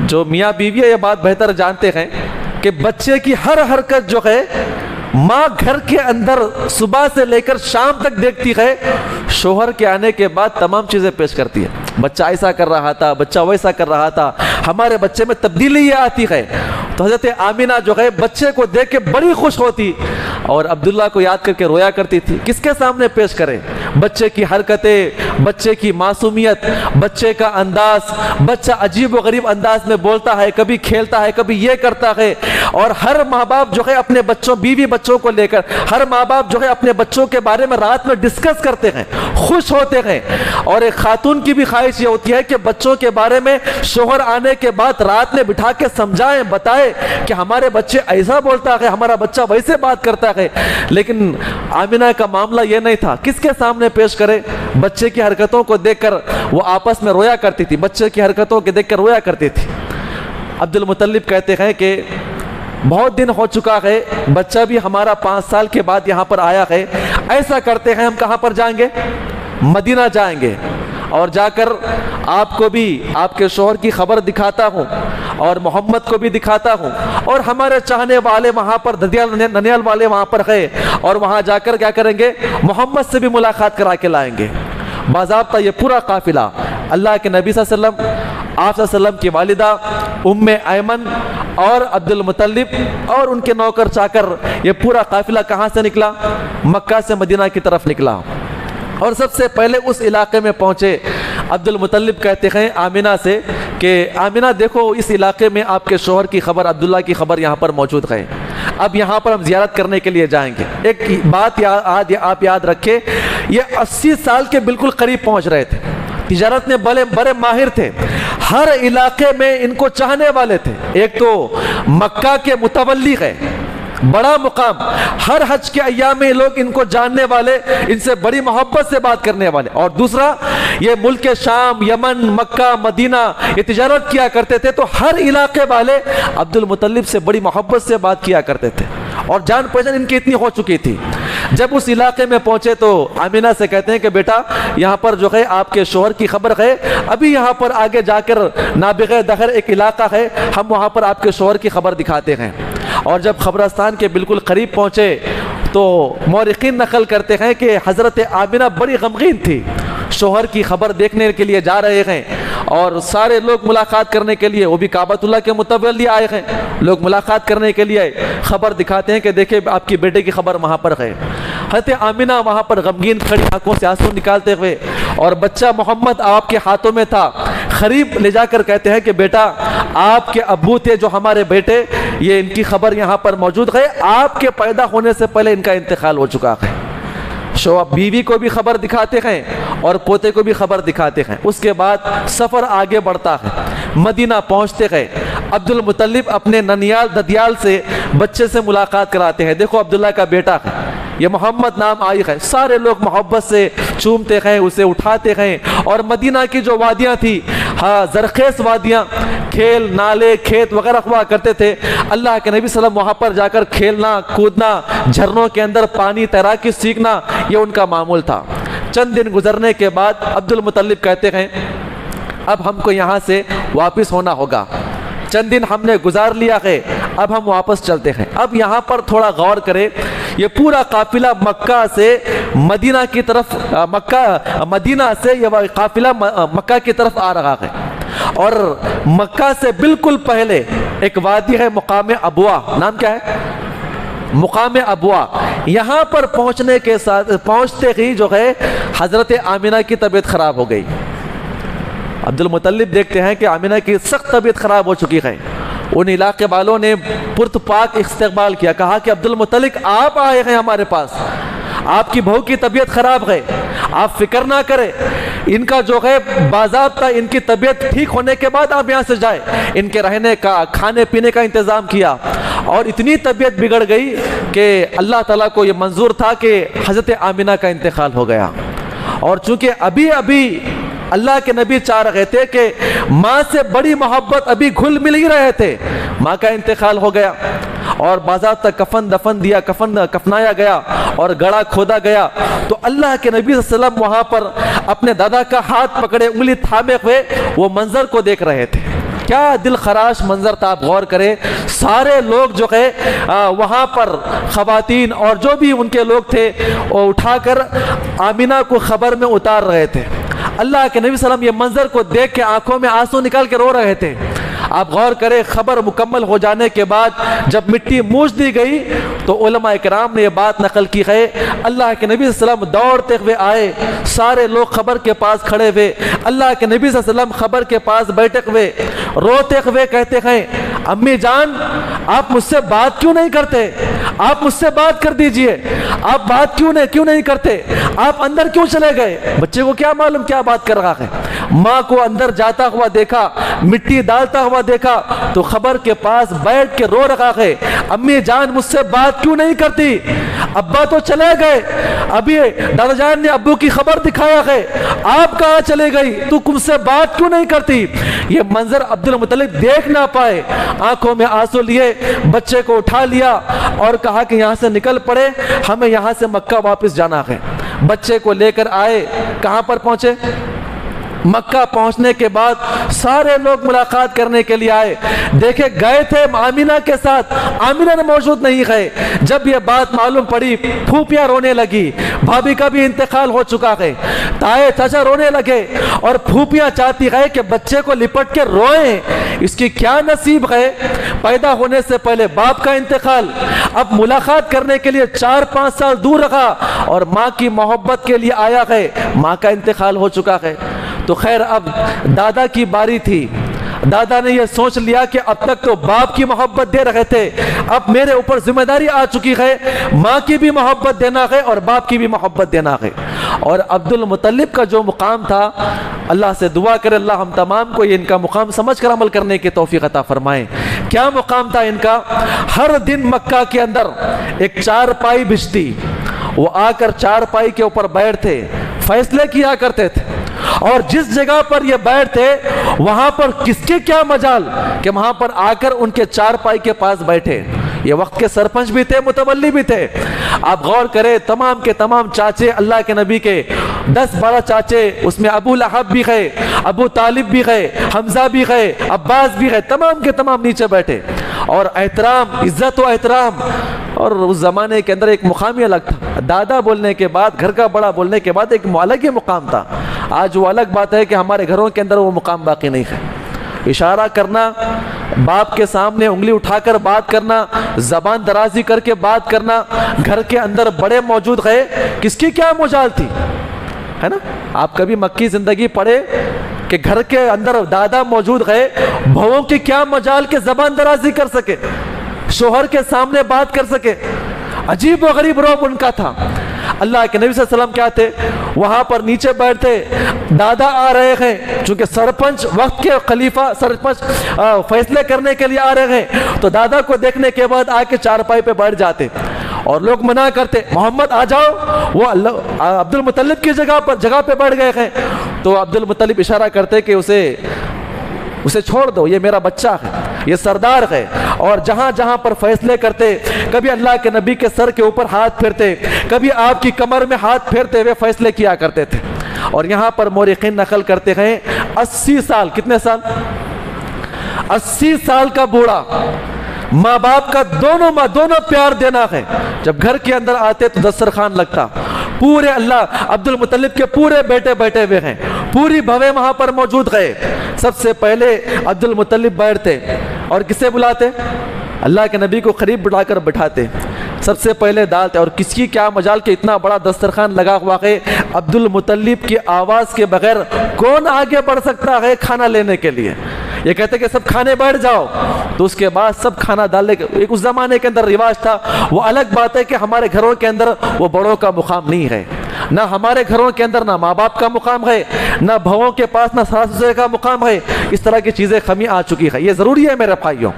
جو میاں بیوی یہ بات بہتر جانتے ہیں کہ بچے کی ہر حرکت جو ہے ماں گھر کے اندر صبح سے لے کر شام تک دیکھتی ہے، شوہر کے آنے کے بعد تمام چیزیں پیش کرتی ہے۔ بچہ ایسا کر رہا تھا، بچہ ویسا کر رہا تھا، ہمارے بچے میں تبدیلی یہ آتی ہے۔ تو حضرت آمینہ جو ہے بچے کو دیکھ کے بڑی خوش ہوتی اور عبداللہ کو یاد کر کے رویا کرتی تھی۔ کس کے سامنے پیش کرے؟ بچے کی حرکتیں، بچے کی معصومیت، بچے کا انداز، بچہ عجیب و غریب انداز میں بولتا ہے، کبھی کھیلتا ہے، کبھی یہ کرتا ہے۔ اور ہر ماں باپ جو ہے اپنے بچوں، بیوی بچوں کو لے کر، ہر ماں باپ جو ہے اپنے بچوں کے بارے میں رات میں ڈسکس کرتے ہیں، خوش ہوتے ہیں۔ اور ایک خاتون کی بھی خواہش یہ ہوتی ہے کہ بچوں کے بارے میں شوہر آنے کے بعد رات میں بٹھا کے سمجھائیں، بتائیں کہ ہمارے بچے ایسا بولتا ہے، ہمارا بچہ ویسے بات کرتا ہے۔ لیکن آمینہ کا معاملہ یہ نہیں تھا، کس کے سامنے پیش کرے؟ بچے کی حرکتوں کو دیکھ کر وہ آپس میں رویا کرتی تھی، بچے کی حرکتوں کو دیکھ کر رویا کرتی تھی۔ عبد المطلب کہتے ہیں کہ بہت دن ہو چکا ہے، بچہ بھی ہمارا 5 سال کے بعد یہاں پر آیا ہے، ایسا کرتے ہیں ہم کہاں پر جائیں گے؟ مدینہ جائیں گے، اور جا کر آپ کو بھی آپ کے شوہر کی خبر دکھاتا ہوں اور محمد کو بھی دکھاتا ہوں، اور ہمارے چاہنے والے وہاں پر ننیال والے وہاں پر ہے، اور وہاں جا کر کیا کریں گے؟ محمد سے بھی ملاقات کرا کے لائیں گے۔ باضابطہ یہ پورا قافلہ اللہ کے نبی صلی اللہ علیہ وسلم، آپ صلی اللہ علیہ وسلم کی والدہ ام ایمن اور عبد المطلب اور ان کے نوکر چاکر، یہ پورا قافلہ کہاں سے نکلا؟ مکہ سے مدینہ کی طرف نکلا، اور سب سے پہلے اس علاقے میں پہنچے۔ عبد المطلب کہتے ہیں آمینہ سے کہ آمینہ دیکھو اس علاقے میں آپ کے شوہر کی خبر، عبداللہ کی خبر یہاں پر موجود ہے، اب یہاں پر ہم زیارت کرنے کے لیے جائیں گے۔ ایک بات آپ یاد رکھیں، یہ 80 سال کے بالکل قریب پہنچ رہے تھے، تجارت میں بڑے ماہر تھے، ہر علاقے میں ان کو چاہنے والے تھے۔ ایک تو مکہ کے متولی ہے، بڑا مقام، ہر حج کے ایام میں لوگ ان کو جاننے والے، ان سے بڑی محبت سے بات کرنے والے، اور دوسرا یہ ملک شام، یمن، مکہ، مدینہ یہ تجارت کیا کرتے تھے، تو ہر علاقے والے عبد المطلب سے بڑی محبت سے بات کیا کرتے تھے، اور جان پہچان ان کی اتنی ہو چکی تھی۔ جب اس علاقے میں پہنچے تو آمینہ سے کہتے ہیں کہ بیٹا یہاں پر جو ہے آپ کے شوہر کی خبر ہے، ابھی یہاں پر آگے جا کر نابغہ دخر ایک علاقہ ہے، ہم وہاں پر آپ کے شوہر کی خبر دکھاتے ہیں۔ اور جب قبرستان کے بالکل قریب پہنچے تو مورخین نقل کرتے ہیں کہ حضرت آمینہ بڑی غمگین تھی، شوہر کی خبر دیکھنے کے لیے جا رہے ہیں، اور سارے لوگ ملاقات کرنے کے لیے، وہ بھی کعبۃ اللہ کے متولی آئے ہیں، لوگ ملاقات کرنے کے لیے خبر دکھاتے ہیں کہ دیکھیں آپ کی بیٹے کی خبر وہاں پر ہے۔ حضرت آمینہ وہاں پر غمگین کھڑی، آنکھوں سے آنسو نکالتے ہوئے، اور بچہ محمد آپ کے ہاتھوں میں تھا، قریب لے جا کر کہتے ہیں کہ بیٹا آپ کے ابو تھے جو ہمارے بیٹے، یہ ان کی خبر یہاں پر موجود ہے، آپ کے پیدا ہونے سے پہلے ان کا انتقال ہو چکا ہے۔ بیوی کو بھی خبر دکھاتے ہیں اور پوتے کو بھی خبر دکھاتے ہیں۔ اس کے بعد سفر آگے بڑھتا ہے، مدینہ پہنچتے ہیں، عبد المطلب اپنے ننیال ددیال سے بچے سے ملاقات کراتے ہیں، دیکھو عبداللہ کا بیٹا ہے، یہ محمد نام آئی ہے، سارے لوگ محبت سے چومتے ہیں، اسے اٹھاتے ہیں، اور مدینہ کی جو وادیاں تھی، زرخیز وادیاں، کھیل نالے کھیت وغیرہ ہوا کرتے تھے، اللہ کے نبی صلی اللہ علیہ وسلم وہاں پر جا کر کھیلنا کودنا، جھرنوں کے اندر پانی تیراکی سیکھنا، یہ ان کا معمول تھا۔ چند دن گزرنے کے بعد عبد المطلب کہتے ہیں اب ہم کو یہاں سے واپس ہونا ہوگا، چند دن ہم نے گزار لیا ہے، اب ہم واپس چلتے ہیں۔ اب یہاں پر تھوڑا غور کریں، یہ پورا قافلہ مکہ سے مدینہ کی طرف، مدینہ سے یہ قافلہ مکہ کی طرف آ رہا ہے، اور مکہ سے بالکل پہلے ایک وادی ہے مقام ابوا، نام کیا ہے؟ مقام ابوا۔ یہاں پر پہنچنے کے ساتھ پہنچتے ہی جو ہے حضرت آمینہ کی طبیعت خراب ہو گئی۔ عبد المطلب دیکھتے ہیں کہ آمینہ کی سخت طبیعت خراب ہو چکی ہے، ان علاقے والوں نے پرتپاک استقبال کیا، کہا کہ عبد المطلب آپ آئے ہیں ہمارے پاس، آپ کی بہو کی طبیعت خراب ہے، آپ فکر نہ کریں، ان کا جو ہے باضابطہ ان کی طبیعت ٹھیک ہونے کے بعد آپ یہاں سے جائیں۔ ان کے رہنے کا کھانے پینے کا انتظام کیا، اور اتنی طبیعت بگڑ گئی کہ اللہ تعالیٰ کو یہ منظور تھا کہ حضرت آمینہ کا انتقال ہو گیا، اور چونکہ ابھی اللہ کے نبی چاہ رہے تھے کہ ماں سے بڑی محبت ابھی گھل مل ہی رہے تھے، ماں کا انتقال ہو گیا، اور باضابطہ کفنایا گیا اور گڑا کھودا گیا، تو اللہ کے نبی صلی اللہ علیہ وسلم وہاں پر اپنے دادا کا ہاتھ پکڑے انگلی تھامے ہوئے وہ منظر کو دیکھ رہے تھے۔ کیا دل خراش منظر تھا، آپ غور کریں، سارے لوگ جو ہے وہاں پر خواتین اور جو بھی ان کے لوگ تھے وہ اٹھا کر آمینہ کو خبر میں اتار رہے تھے۔ اللہ کے نبی صلی اللہ علیہ وسلم یہ منظر کو دیکھ کے آنکھوں میں آنسو نکال کے رو رہے تھے۔ آپ غور کریں، خبر مکمل ہو جانے کے بعد جب مٹی موچ دی گئی تو علماء کرام نے یہ بات نقل کی ہے، اللہ کے نبی صلی اللہ علیہ وسلم دوڑتے ہوئے آئے، سارے لوگ خبر کے پاس کھڑے ہوئے، اللہ کے نبی صلی اللہ علیہ وسلم خبر کے پاس بیٹھے ہوئے روتے ہوئے کہتے ہیں امی جان آپ مجھ سے بات کیوں نہیں کرتے، آپ مجھ سے بات کر دیجئے، آپ بات کیوں نہیں کرتے، آپ اندر کیوں چلے گئے؟ بچے کو کیا معلوم کیا بات کر رہا ہے، ماں کو اندر جاتا ہوا دیکھا، مٹی ڈالتا ہوا دیکھا تو خبر کے پاس بیٹھ کے رو رہا ہے، امی جان مجھ سے بات کیوں نہیں کرتی، ابا تو چلے گئے، ابھی دادا جان نے ابو کی خبر دکھایا ہے، آپ کہاں چلے گئی، تو تم سے بات کیوں نہیں کرتی؟ یہ منظر عبد المطلب دیکھ نہ پائے، آنکھوں میں آنسو لیے بچے کو اٹھا لیا اور کہا کہ یہاں سے نکل پڑے، ہمیں یہاں سے مکہ واپس جانا ہے۔ بچے کو لے کر آئے، کہاں پر پہنچے؟ مکہ پہنچنے کے بعد سارے لوگ ملاقات کرنے کے لیے آئے. دیکھے گئے تھے آمینہ کے ساتھ, آمینہ نے موجود نہیں گئے. جب یہ بات معلوم پڑی پھوپھیاں رونے لگی, بھابھی کا بھی انتقال ہو چکا ہے, تائے چچا رونے لگے, اور پھوپھیاں چاہتی گئے کہ بچے کو لپٹ کے روئیں, اس کی کیا نصیب ہے, پیدا ہونے سے پہلے باپ کا انتقال, اب ملاقات کرنے کے لیے 4-5 سال دور رکھا, اور ماں کی محبت کے لیے آیا ہے, ماں کا انتقال ہو چکا ہے. تو خیر اب دادا کی باری تھی. دادا نے یہ سوچ لیا کہ اب تک تو باپ کی محبت دے رہے تھے, اب میرے اوپر ذمہ داری آ چکی ہے, ماں کی بھی محبت دینا ہے اور باپ کی بھی محبت دینا ہے. اور عبد المطلب کا جو مقام تھا, اللہ سے دعا کرے اللہ ہم تمام کو یہ ان کا مقام سمجھ کر عمل کرنے کی توفیق عطا فرمائیں. کیا مقام تھا ان کا؟ ہر دن مکہ کے اندر ایک چارپائی بچھتی, وہ آ کر چارپائی کے اوپر بیٹھتے, فیصلے کیا کرتے تھے, اور جس جگہ پر یہ بیٹھتے وہاں پر کس کے کیا مجال کہ وہاں پر آ کر ان کے چارپائی کے پاس بیٹھے. یہ وقت کے سرپنچ بھی تھے, متولی بھی تھے. آپ غور کریں تمام کے تمام چاچے اللہ کے نبی کے 10-12 چاچے, اس میں ابو لہب بھی گئے, ابو طالب بھی گئے, حمزہ بھی گئے, عباس بھی گئے, تمام کے تمام نیچے بیٹھے. اور احترام, عزت و احترام. اور اس زمانے کے اندر ایک مقام ہی الگ تھا. دادا بولنے کے بعد, گھر کا بڑا بولنے کے بعد ایک الگ ہی مقام تھا. آج وہ الگ بات ہے کہ ہمارے گھروں کے اندر وہ مقام باقی نہیں ہے. اشارہ کرنا, باپ کے سامنے انگلی اٹھا کر بات کرنا, زبان درازی کر کے بات کرنا, گھر کے اندر بڑے موجود گئے, کس کی کیا مجال تھی, ہے نا. آپ کبھی مکی زندگی پڑھے کہ گھر کے اندر دادا موجود گئے, بہووں کی کیا مجال کے زبان درازی کر سکے, شوہر کے سامنے بات کر سکے. عجیب و غریب روب ان کا تھا. اللہ کے نبی صلی اللہ علیہ وسلم کیا تھے, وہاں پر نیچے بیٹھتے, دادا آ رہے ہیں, چونکہ سرپنچ وقت کے خلیفہ سرپنچ فیصلے کرنے کے لیے آ رہے ہیں, تو دادا کو دیکھنے کے بعد آ کے چارپائی پہ بیٹھ جاتے, اور لوگ منع کرتے محمد آ جاؤ, وہ عبد المطلب کی جگہ پہ بیٹھ گئے ہیں. تو عبد المطلب اشارہ کرتے کہ اسے چھوڑ دو, یہ میرا بچہ ہے, یہ سردار ہے. اور جہاں جہاں پر فیصلے کرتے, کبھی اللہ کے نبی کے سر کے اوپر ہاتھ پھیرتے, کبھی آپ کی کمر میں ہاتھ پھیرتے ہوئے فیصلے کیا کرتے تھے. اور یہاں پر مورخین نقل کرتے ہیں 80 سال, کتنے سال, 80 سال کا بوڑھا, ماں باپ کا دونوں پیار دینا ہے. جب گھر کے اندر آتے تو دسترخوان لگتا, پورے اللہ عبد المطلب کے پورے بیٹے بیٹھے ہوئے ہیں, پوری بھویں وہاں پر موجود گئے. سب سے پہلے عبد المطلب بیٹھتے, اور کسے بلاتے, اللہ کے نبی کو قریب بلا کر بٹھاتے, سب سے پہلے ڈالتے. اور کس کی کیا مجال کہ اتنا بڑا دسترخوان لگا ہوا ہے, عبد المطلب کی آواز کے بغیر کون آگے بڑھ سکتا ہے کھانا لینے کے لیے. یہ کہتے کہ سب کھانے بیٹھ جاؤ, تو اس کے بعد سب کھانا ڈالنے کے, ایک اس زمانے کے اندر رواج تھا. وہ الگ بات ہے کہ ہمارے گھروں کے اندر وہ بڑوں کا مقام نہیں ہے, نہ ہمارے گھروں کے اندر نہ ماں باپ کا مقام ہے, نہ بہووں کے پاس نہ ساس سسرے کا مقام ہے. اس طرح کی چیزیں کمی آ چکی ہے. یہ ضروری ہے میرے بھائیوں.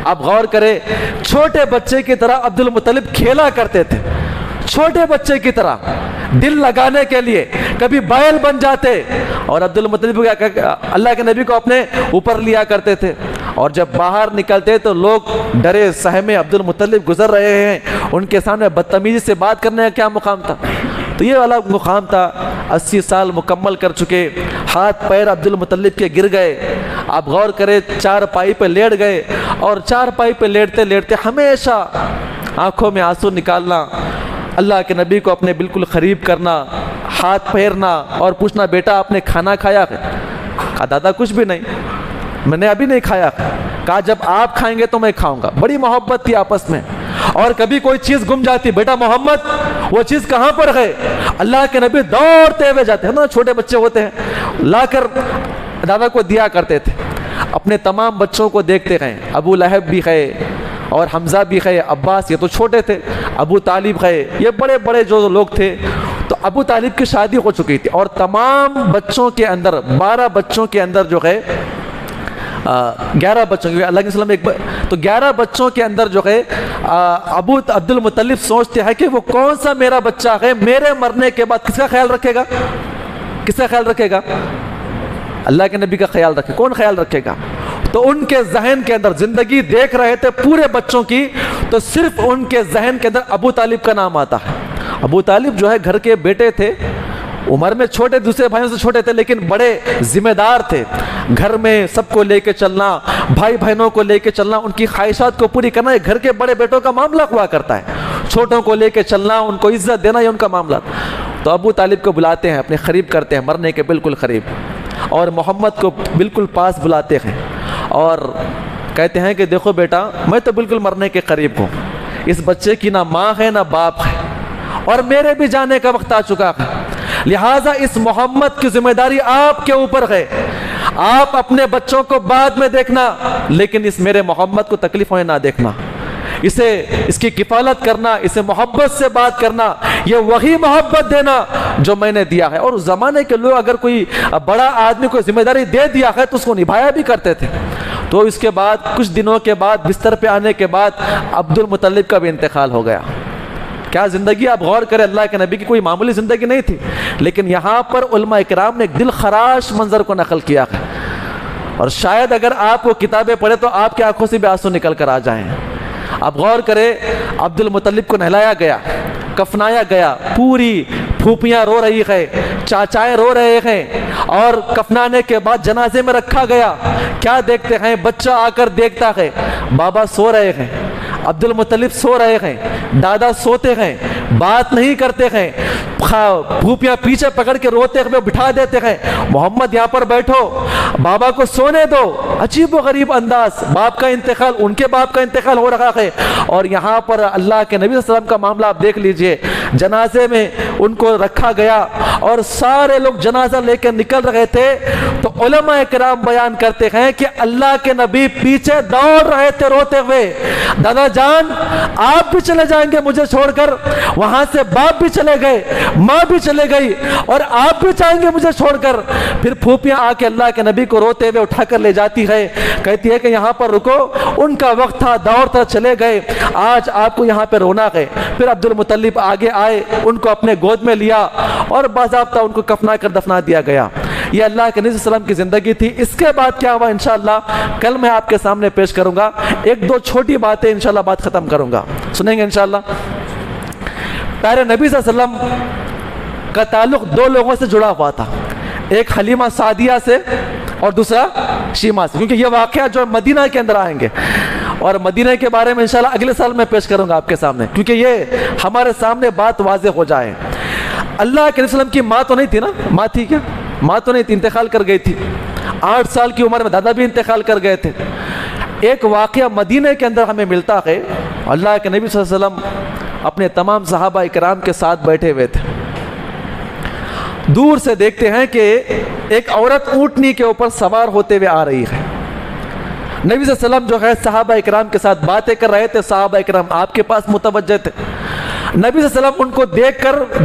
اب غور کریں, چھوٹے بچے کی طرح عبد المطلب کھیلا کرتے تھے, چھوٹے بچے کی طرح دل لگانے کے لیے کبھی بیل بن جاتے, اور عبد المطلب اللہ کے نبی کو اپنے اوپر لیا کرتے تھے. اور جب باہر نکلتے تو لوگ ڈرے سہمے, عبد المطلب گزر رہے ہیں, ان کے سامنے بدتمیزی سے بات کرنے کا کیا مقام تھا. تو یہ والا مقام تھا. 80 سال مکمل کر چکے, ہاتھ پیر عبد المطلب کے گر گئے. آپ غور کریں, چارپائی پہ لیٹ گئے, اور چارپائی پہ لیٹتے لیٹتے ہمیشہ آنکھوں میں آنسو نکالنا, اللہ کے نبی کو اپنے بالکل قریب کرنا, ہاتھ پھیرنا, اور پوچھنا بیٹا آپ نے کھانا کھایا ہے؟ کہا دادا کچھ بھی نہیں, میں نے ابھی نہیں کھایا. کہا جب آپ کھائیں گے تو میں کھاؤں گا. بڑی محبت تھی آپس میں. اور کبھی کوئی چیز گم جاتی, بیٹا محمد وہ چیز کہاں پر گئے, اللہ کے نبی دوڑتے ہوئے جاتے ہیں نا, چھوٹے بچے ہوتے ہیں, لا کر دادا کو دیا کرتے تھے. اپنے تمام بچوں کو دیکھتے گئے, ابو لہب بھی گئے, اور حمزہ بھی گئے, عباس یہ تو چھوٹے تھے, ابو طالب گئے, یہ بڑے بڑے جو لوگ تھے. تو ابو طالب کی شادی ہو چکی تھی, اور تمام بچوں کے اندر 12 بچوں کے اندر جو ہے 11 بچوں کے, اللہ کے وسلم ایک, تو 11 بچوں کے اندر جو ہے عبد المطلب سوچتے ہیں کہ وہ کون سا میرا بچہ ہے, میرے مرنے کے بعد کس کا خیال رکھے گا, کس کا خیال رکھے گا, اللہ کے نبی کا خیال رکھے, کون خیال رکھے گا. تو ان کے ذہن کے اندر زندگی دیکھ رہے تھے پورے بچوں کی, تو صرف ان کے ذہن کے اندر ابو طالب کا نام آتا ہے. ابو طالب جو ہے گھر کے بیٹے تھے, عمر میں چھوٹے، دوسرے بھائیوں سے چھوٹے تھے، لیکن بڑے ذمہ دار تھے. گھر میں سب کو لے کے چلنا، بھائی بہنوں کو لے کے چلنا، ان کی خواہشات کو پوری کرنا، یہ گھر کے بڑے بیٹوں کا معاملہ ہوا کرتا ہے. چھوٹوں کو لے کے چلنا، ان کو عزت دینا، یہ ان کا معاملہ. تو ابو طالب کو بلاتے ہیں، اپنے قریب کرتے ہیں، مرنے کے بالکل قریب، اور محمد کو بالکل پاس بلاتے ہیں اور کہتے ہیں کہ دیکھو بیٹا، میں تو بالکل مرنے کے قریب ہوں، اس بچے کی نہ ماں ہے نہ باپ ہے، اور میرے بھی جانے کا وقت آ چکا ہے، لہٰذا اس محمد کی ذمہ داری آپ کے اوپر ہے. آپ اپنے بچوں کو بعد میں دیکھنا، لیکن اس میرے محمد کو تکلیف ہوئے نہ دیکھنا. اسے، اس کی کفالت کرنا، اسے محبت سے بات کرنا، یہ وہی محبت دینا جو میں نے دیا ہے. اور اس زمانے کے لوگ اگر کوئی بڑا آدمی کو ذمہ داری دے دیا ہے تو اس کو نبھایا بھی کرتے تھے. تو اس کے بعد کچھ دنوں کے بعد بستر پہ آنے کے بعد عبد المطلب کا بھی انتقال ہو گیا. کیا زندگی، آپ غور کریں، اللہ کے نبی کی کوئی معمولی زندگی نہیں تھی، لیکن یہاں پر علماء اکرام نے ایک دل خراش منظر کو نقل کیا ہے. اور شاید اگر آپ وہ کتابیں پڑھیں تو آپ کی آنکھوں سے بھی آنسو نکل کر آ جائیں. آپ غور کریں، عبد المطلب کو نہلایا گیا، کفنایا گیا، پوری پھوپھیاں رو رہی ہے، چاچائیں رو رہے ہیں، اور کفنانے کے بعد جنازے میں رکھا گیا. کیا دیکھتے ہیں؟ بچہ آ کر دیکھتا ہے بابا سو رہے ہیں، عبد المطلب سو رہے ہیں، دادا سوتے ہیں، بات نہیں کرتے ہیں، پھوپھیاں پیچھے پکڑ کے روتے ہوئے بٹھا دیتے ہیں، محمد یہاں پر بیٹھو، بابا کو سونے دو. عجیب و غریب انداز، باپ کا انتقال، ان کے باپ کا انتقال ہو رہا ہے، اور یہاں پر اللہ کے نبی صلی اللہ علیہ وسلم کا معاملہ آپ دیکھ لیجئے. جنازے میں ان کو رکھا گیا اور سارے لوگ جنازہ لے کے نکل رہے تھے، تو علماء کرام بیان کرتے ہیں کہ اللہ کے نبی پیچھے دوڑ رہے تھے روتے ہوئے، دادا جان آپ بھی چلے جائیں گے مجھے چھوڑ کر. وہاں سے باپ بھی چلے گئے، ماں بھی چلے گئی، اور آپ بھی چاہیں گے مجھے چھوڑ کر. پھر پھوپھیاں آ کے اللہ کے نبی کو روتے ہوئے اٹھا کر لے جاتی ہے، کہتی ہے کہ یہاں پر رکو، ان کا وقت تھا، دوڑتا چلے گئے، آج آپ کو یہاں پہ رونا ہے. پھر عبد المطلب آگے آئے، ان کو اپنے گود میں لیا اور باضابطہ ان کو کفنا کر دفنا دیا گیا. یہ اللہ کے نبی صلی اللہ علیہ وسلم کی زندگی تھی. اس کے بعد کیا ہوا انشاءاللہ کل میں آپ کے سامنے پیش کروں گا. ایک دو چھوٹی باتیں انشاءاللہ بات ختم کروں گا، سنیں گے انشاءاللہ. پیارے نبی صلی اللہ علیہ وسلم کا تعلق دو لوگوں سے جڑا ہوا تھا، ایک حلیمہ سعدیہ سے اور دوسرا شیمہ سے، کیونکہ یہ واقعہ جو مدینہ کے اندر آئیں گے، اور مدینہ کے بارے میں انشاءاللہ اگلے سال میں پیش کروں گا آپ کے سامنے، کیونکہ یہ ہمارے سامنے بات واضح ہو جائے. اللہ کے رسول کی ماں تو نہیں تھی نا، ماں تھی کیا؟ ماں تو نہیں تھی، انتقال کر گئی تھی. 8 سال کی عمر میں دادا بھی انتقال کر گئے تھے. ایک واقعہ مدینہ کے اندر ہمیں ملتا ہے، اللہ کے نبی صلی اللہ علیہ وسلم اپنے تمام صحابہ اکرام کے ساتھ بیٹھے ہوئے تھے. دور سے دیکھتے ہیں کہ ایک عورت اونٹنی کے اوپر سوار ہوتے ہوئے آ رہی ہے. نبی صلی اللہ علیہ وسلم جو ہے صحابہ اکرام کے ساتھ باتیں کر رہے تھے، صحابہ اکرام آپ کے پاس متوجہ تھے. نبی صلی اللہ علیہ وسلم ان کو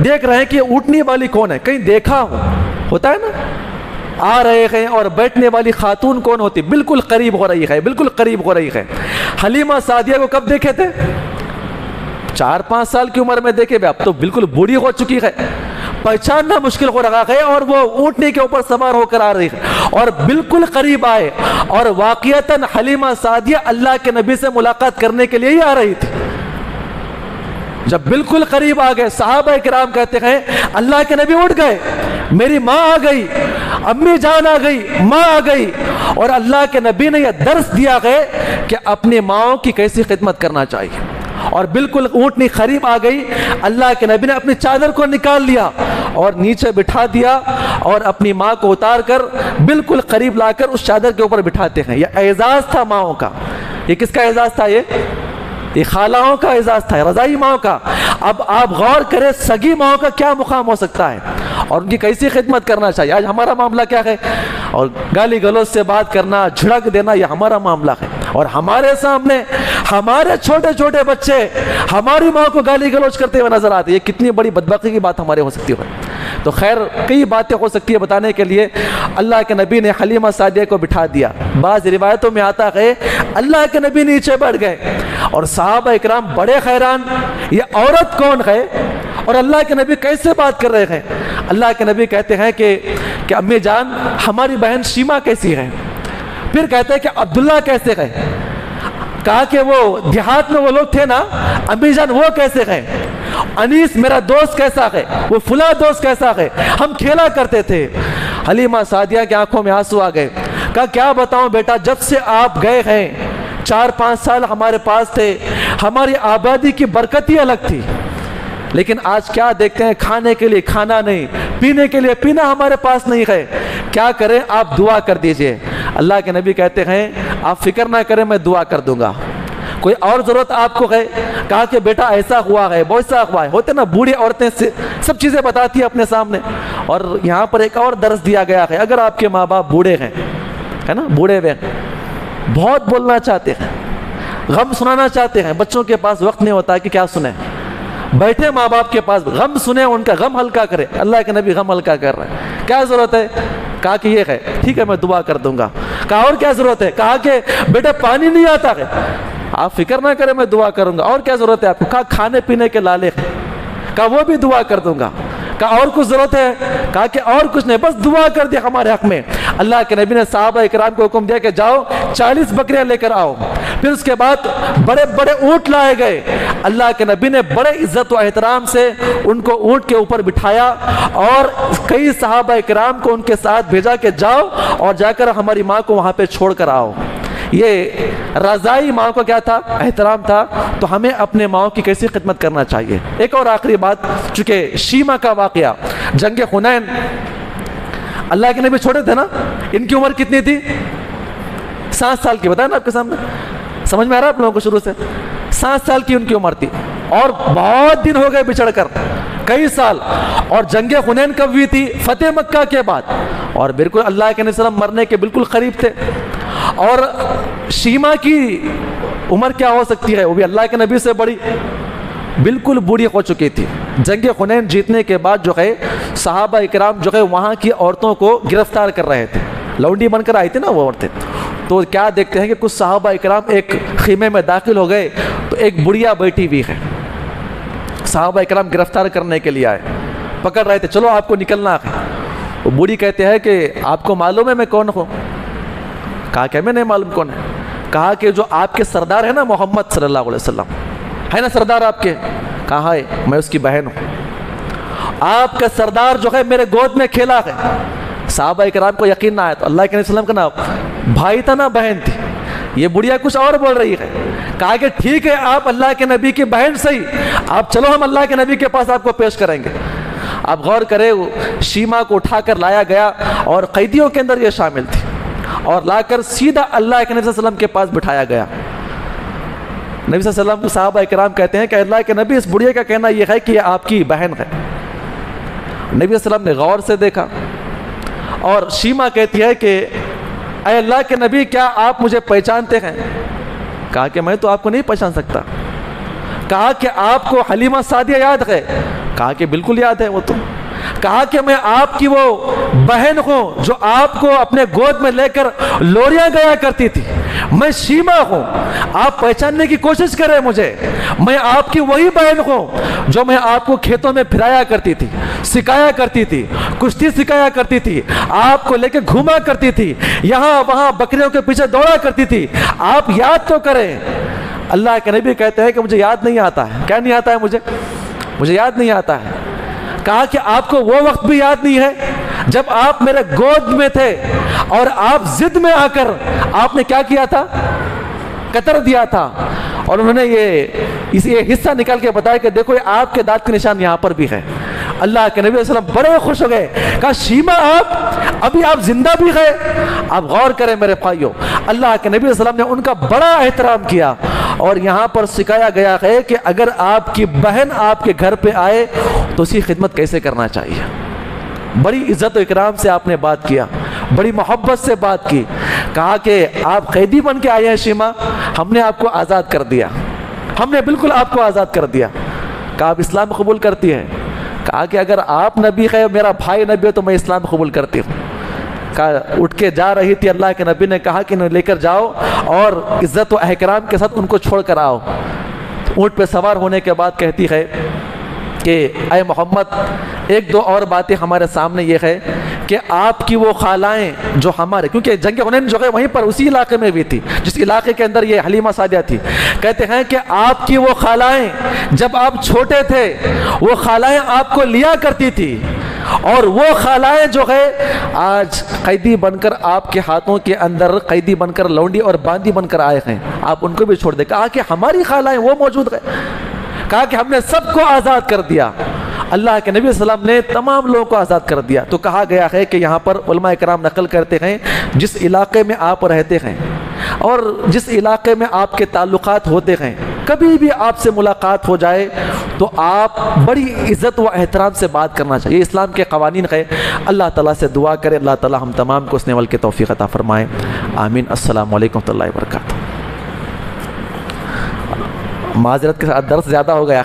دیکھ رہے ہیں کہ اونٹنی والی کون ہے، کہیں دیکھا ہوتا ہے نا، آ رہے ہیں، اور بیٹھنے والی خاتون کون ہوتی، بالکل قریب ہو رہی ہے، بالکل قریب ہو رہی ہے. حلیمہ سعدیہ کو کب دیکھے تھے؟ 4-5 سال کی عمر میں دیکھے ہوئے، اب تو بالکل بوڑھی ہو چکی ہے، پہچاننا مشکل ہو رہا ہے، اور وہ اونٹنی کے اوپر سوار ہو کر آ رہی ہے، اور بالکل قریب آئے، اور واقعتاً حلیمہ سعدیہ اللہ کے نبی سے ملاقات کرنے کے لیے ہی آ رہی تھی. جب بالکل قریب آ گئے، صحابہ اکرام کہتے ہیں اللہ کے نبی اٹھ گئے، میری ماں آ گئی، امی جان آ گئی، ماں آ گئی، اور اللہ کے نبی نے یہ درس دیا ہے کہ اپنی ماؤں کی کیسی خدمت کرنا چاہیے. اور بالکل اونٹنی قریب آ گئی، اللہ کے نبی نے اپنی چادر کو نکال لیا اور نیچے بٹھا دیا، اور اپنی ماں کو اتار کر بالکل قریب لا کر اس چادر کے اوپر بٹھاتے ہیں. یہ اعزاز تھا ماؤں کا. یہ کس کا اعزاز تھا؟ یہ خالہوں کا اعزاز تھا، رضائی ماؤں کا. اب آپ غور کریں سگی ماؤں کا کیا مقام ہو سکتا ہے، اور ان کی کیسی خدمت کرنا چاہیے. آج ہمارا معاملہ کیا ہے؟ اور گالی گلوچ سے بات کرنا، جھڑک دینا، یہ ہمارا معاملہ ہے. اور ہمارے سامنے ہمارے چھوٹے چھوٹے بچے ہماری ماں کو گالی گلوچ کرتے ہوئے نظر آتے. یہ کتنی بڑی بدبختی کی بات ہمارے ہو سکتی ہے. تو خیر کئی باتیں ہو سکتی ہے بتانے کے لیے. اللہ کے نبی نے حلیمہ سعدیہ کو بٹھا دیا. بعض روایتوں میں آتا ہے اللہ کے نبی نیچے بیٹھ گئے، اور صحابہ اکرام بڑے حیران، یہ عورت کون ہے اور اللہ کے نبی کیسے بات کر رہے ہیں. اللہ کے نبی کہتے ہیں کہ امی جان ہماری بہن شیمہ کیسی ہے. پھر کہتے ہیں کہ عبداللہ کیسے ہے. کہا کہ وہ دیہات میں وہ لوگ تھے نا، امی جان وہ کیسے ہیں. انیس میرا دوست کیسا ہے، وہ فلاں دوست کیسا ہے، ہم کھیلا کرتے تھے۔ حلیمہ سعدیہ کی آنکھوں میں آنسو آ گئے، کہا کیا بتاؤں بیٹا، جب سے آپ گئے ہیں 4-5 سال ہمارے پاس تھے، ہماری آبادی کی برکت ہی الگ تھی، لیکن آج کیا دیکھتے ہیں، کھانے کے لیے کھانا نہیں، پینے کے لیے پینا ہمارے پاس نہیں ہے، کیا کریں، آپ دعا کر دیجئے۔ اللہ کے نبی کہتے ہیں آپ فکر نہ کریں، میں دعا کر دوں گا۔ کوئی اور ضرورت آپ کو ہے، کہا کہ بیٹا ایسا ہوا ہے، ویسا ہوا ہے، ہوتے نا بوڑھی عورتیں سب چیزیں بتاتی ہیں اپنے سامنے۔ اور یہاں پر ایک اور درس دیا گیا ہے، اگر آپ کے ماں باپ بوڑھے ہیں، ہے نا، بوڑھے ہوئے ہیں، بہت بولنا چاہتے ہیں، غم سنانا چاہتے ہیں، بچوں کے پاس وقت نہیں ہوتا کہ کیا سنیں، بیٹھے ماں باپ کے پاس، غم سنیں، ان کا غم ہلکا کرے۔ اللہ کے نبی غم ہلکا کر رہے ہیں، کیا ضرورت ہے، کہا کہ یہ ہے، ٹھیک ہے میں دعا کر دوں گا۔ کہا اور کیا ضرورت ہے، کہا کہ بیٹا پانی نہیں آتا ہے، آپ فکر نہ کریں میں دعا کروں گا۔ اور کیا ضرورت ہے آپ کو، کہا کھانے پینے کے لالے، کہا وہ بھی دعا کر دوں گا۔ کہا اور کچھ ضرورت ہے، کہا کہ اور کچھ نہیں، بس دعا کر دیا ہمارے حق میں۔ اللہ کے نبی نے صحابہ اکرام کو حکم دیا کہ جاؤ 40 بکریاں لے کر آؤ۔ پھر اس کے بعد بڑے بڑے اونٹ لائے گئے، اللہ کے نبی نے بڑے عزت و احترام سے ان کو اونٹ کے اوپر بٹھایا، اور کئی صحابہ اکرام کو ان کے ساتھ بھیجا کہ جاؤ اور جا کر ہماری ماں کو وہاں پہ چھوڑ کر آؤ۔ یہ رضائی ماں کو کیا تھا، احترام تھا۔ تو ہمیں اپنے ماں کی کیسی خدمت کرنا چاہیے۔ ایک اور آخری بات، چونکہ شیما کا واقعہ، جنگ حنین، اللہ کے نبی چھوٹے تھے نا، ان کی عمر کتنی تھی، 7 سال کی، بتایا نا آپ کے سامنے، سمجھ میں آ رہا ہے آپ لوگوں کو، شروع سے 7 سال کی ان کی عمر تھی، اور بہت دن ہو گئے بچھڑ کر، کئی سال۔ اور جنگ حنین کب ہوئی تھی، فتح مکہ کے بعد، اور بالکل اللہ کے نبی صلی اللہ علیہ وسلم مرنے کے بالکل قریب تھے۔ اور شیما کی عمر کیا ہو سکتی ہے، وہ بھی اللہ کے نبی سے بڑی، بالکل بوڑھی ہو چکی تھی۔ جنگ حنین جیتنے کے بعد جو ہے صحابہ اکرام جو ہے وہاں کی عورتوں کو گرفتار کر رہے تھے، لونڈی بن کر آئی تھی نا وہ عورتیں۔ تو کیا دیکھتے ہیں کہ کچھ صحابہ اکرام ایک خیمے میں داخل ہو گئے، تو ایک بڑھیا بیٹھی ہوئی ہے، صحابہ اکرام گرفتار کرنے کے لیے آئے، پکڑ رہے تھے، چلو آپ کو نکلنا ہے۔ وہ بوڑھی کہتے ہیں کہ آپ کو معلوم ہے میں کون ہوں؟ کہا کہ میں نہیں معلوم کون ہے۔ کہا کہ جو آپ کے سردار ہے نا محمد صلی اللہ علیہ وسلم، ہے نا سردار آپ کے؟ کہا ہے، میں اس کی بہن ہوں، آپ کا سردار جو ہے میرے گود میں کھیلا ہے۔ صحابہ اکرام کو یقین نہ آیا، تو اللہ کے نبی صلی اللہ علیہ وسلم کا نام بھائی تھا نا بہن تھی، یہ بڑھیا کچھ اور بول رہی ہے۔ کہا کہ ٹھیک ہے آپ اللہ کے نبی کی بہن صحیح، آپ چلو ہم اللہ کے نبی کے پاس آپ کو پیش کریں گے۔ آپ غور کریں، شیما کو اٹھا کر لایا گیا، اور قیدیوں کے اندر یہ شامل تھی، اور لا کر سیدھا اللہ کے نبی صلی اللہ علیہ وسلم کے پاس بٹھایا گیا۔ نبی صلی اللہ علیہ وسلم کو صحابہ اکرام کہتے ہیں کہ اللہ کے نبی اس بڑھیا کا کہنا یہ ہے کہ یہ آپ کی بہن ہے۔ نبی صلی اللہ علیہ وسلم نے غور سے دیکھا، اور شیما کہتی ہے کہ اے اللہ کے نبی کیا آپ مجھے پہچانتے ہیں؟ کہا کہ میں تو آپ کو نہیں پہچان سکتا۔ کہا کہ آپ کو حلیمہ سعدیہ یاد ہے؟ کہا کہ بالکل یاد ہے وہ تو۔ کہا کہ میں آپ کی وہ بہن ہوں جو آپ کو اپنے گود میں لے کر لوریاں گایا کرتی تھی، میں شیما ہوں، آپ پہچاننے کی کوشش کریں مجھے، میں آپ کی وہی بہن ہوں جو میں آپ کو کھیتوں میں پھرایا کرتی تھی، سکھایا کرتی تھی، کشتی سکھایا کرتی تھی، آپ کو لے کے گھوما کرتی تھی، یہاں وہاں بکریوں کے پیچھے دوڑا کرتی تھی، آپ یاد تو کریں۔ اللہ کے نبی کہتے ہیں کہ مجھے یاد نہیں آتا ہے۔ کیا نہیں آتا ہے مجھے یاد نہیں آتا ہے۔ کہا کہ آپ کو وہ وقت بھی یاد نہیں ہے جب آپ میرے گود میں تھے، اور آپ ضد میں آ کر آپ نے کیا کیا تھا، قطر دیا تھا، اور انہوں نے یہ حصہ نکال کے بتایا کہ دیکھو یہ آپ کے دانت کے نشان یہاں پر بھی ہے۔ اللہ کے نبی صلی اللہ علیہ وسلم بڑے خوش ہو گئے، کہا شیما ابھی آپ زندہ بھی ہے؟ آپ غور کریں میرے بھائیوں، اللہ کے نبی صلی اللہ علیہ وسلم نے ان کا بڑا احترام کیا، اور یہاں پر سکھایا گیا ہے کہ اگر آپ کی بہن آپ کے گھر پہ آئے تو اسی خدمت کیسے کرنا چاہیے۔ بڑی عزت و اکرام سے آپ نے بات کیا، بڑی محبت سے بات کی۔ کہا کہ آپ قیدی بن کے آئے ہیں شیما، ہم نے آپ کو آزاد کر دیا، ہم نے بالکل آپ کو آزاد کر دیا۔ کہا آپ اسلام قبول کرتی ہیں؟ کہا کہ اگر آپ نبی ہے، میرا بھائی نبی ہے، تو میں اسلام قبول کرتی ہوں۔ کہا اٹھ کے جا رہی تھی، اللہ کے نبی نے کہا کہ انہیں لے کر جاؤ اور عزت و احترام کے ساتھ ان کو چھوڑ کر آؤ۔ اونٹ پہ سوار ہونے کے بعد کہتی ہے کہ اے محمد ایک دو اور باتیں ہمارے سامنے یہ ہے کہ آپ کی وہ خالائیں جو ہمارے، کیونکہ جنگ حنین جو ہے وہیں پر اسی علاقے میں بھی تھی جس علاقے کے اندر یہ حلیمہ سعدیہ تھی، کہتے ہیں کہ آپ کی وہ خالائیں جب آپ چھوٹے تھے وہ خالائیں آپ کو لیا کرتی تھی، اور وہ خالائیں جو ہے آج قیدی بن کر آپ کے ہاتھوں کے اندر قیدی بن کر لونڈی اور باندی بن کر آئے ہیں، آپ ان کو بھی چھوڑ دیں۔ کہا کہ ہماری خالائیں وہ موجود ہیں، کہا کہ ہم نے سب کو آزاد کر دیا، اللہ کے نبی صلی اللہ علیہ وسلم نے تمام لوگوں کو آزاد کر دیا۔ تو کہا گیا ہے کہ یہاں پر علماء کرام نقل کرتے ہیں جس علاقے میں آپ رہتے ہیں اور جس علاقے میں آپ کے تعلقات ہوتے ہیں، کبھی بھی آپ سے ملاقات ہو جائے تو آپ بڑی عزت و احترام سے بات کرنا چاہیے، اسلام کے قوانین ہے۔ اللہ تعالیٰ سے دعا کرے اللہ تعالیٰ ہم تمام کو اس نے عمل کی توفیق عطا فرمائے، آمین۔ السلام علیکم ورحمۃ اللہ وبرکاتہ۔ معذرت کے ساتھ درس زیادہ ہو گیا۔